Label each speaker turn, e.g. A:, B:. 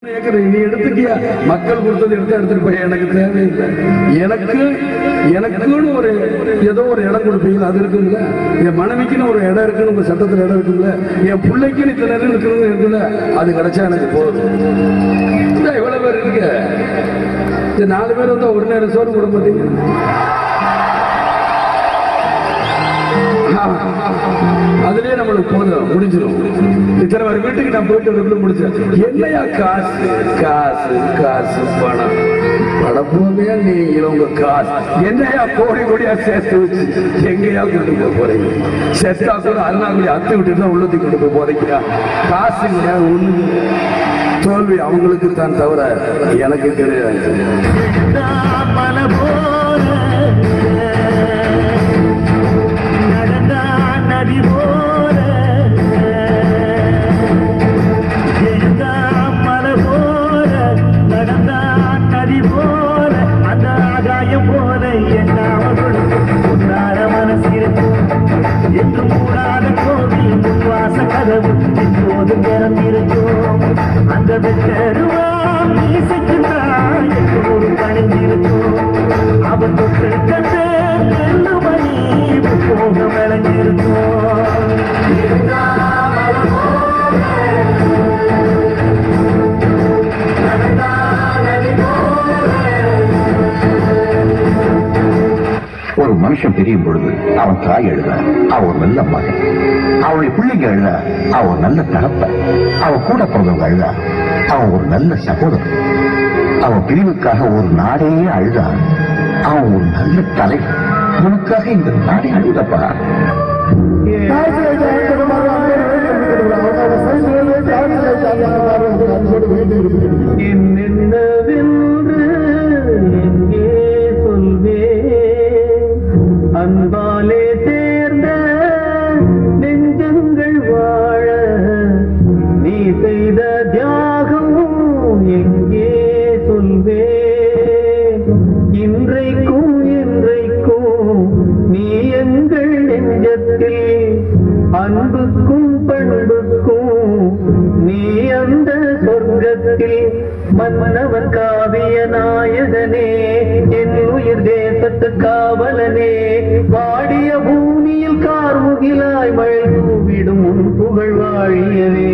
A: நீ எடுத்துக்கியா மக்கள் கொடுத்தது எடுத்துட்டு போய் எனக்கு தேவையில்லை. எனக்குன்னு ஒரு ஏதோ ஒரு இடம் கொடுப்பீங்க, அது இருக்குங்களா? என் மனைவிக்குன்னு ஒரு இடம் இருக்குன்னு உங்க சட்டத்தில் இடம் இருக்குங்களா? என் பிள்ளைக்குன்னு இத்தனை நேரம் இருக்குன்னு இருக்குல்ல, அது கிடைச்சா எனக்கு போதும். எவ்வளவு பேர் இருக்கு? 4 பேர் வந்தா ஒரு நேரம் சோறு கொடுக்க மாட்டீங்க. அதுலயே நம்மளுக்கு போதும், முடிஞ்சிடும். இத்தனை பேர் வீட்டுக்கு நான் போயிட்டு முடிச்சேன். என்னையா காசு காசு காசு பணம் படப்போவே நீங்க உங்க காசு என்னையா கோடி கோடியா சேர்த்து வச்சு எங்கேயா கொண்டு போய் போறீங்க? செத்தா கூட அருணாக்குடி அத்து விட்டு தான் உள்ளத்துக்கு கொண்டு போய் போறீங்க. காசு ஒண்ணு தோல்வி அவங்களுக்கு தான் தவிர எனக்கு கிடையாது.
B: அந்த பணிஞ்சிருக்கும் அவன் தொட்டு கண்டு மணி போக விளைஞ்சிருக்கும்.
C: ஒரு மனுஷன் தெரியும் பொழுது அவன் தாய் எழுத அவன் ஒரு நல்ல மகன், அவனுடைய பிள்ளைங்க எழுத அவன் ஒரு நல்ல தகப்ப, அவன் கூட பிறந்தவங்க அழுத அவன் ஒரு நல்ல சகோதரன், அவன் பிரிவுக்காக ஒரு நாடே அழுதா அவன் ஒரு நல்ல தலைவர். உனக்காக இந்த நாடே அழுதப்பா.
B: அன்பாலே சேர்ந்த நெஞ்சங்கள் வாழ நீ செய்த தியாகம் எங்கே சொல்வே? இன்றைக்கும் என்றைக்கும் நீ எங்கள் நெஞ்சத்தில் அன்புக்கும் பண்புக்கும் நீ அந்த சொர்க்கத்தில் மன்னவன் காவிய நாயகனே, என் உயிர் தேசத்து காவலனே, வாடிய பூமியில் கார்முகிலாய் மழை தூவிடும் உன் புகழ் வாழியவே.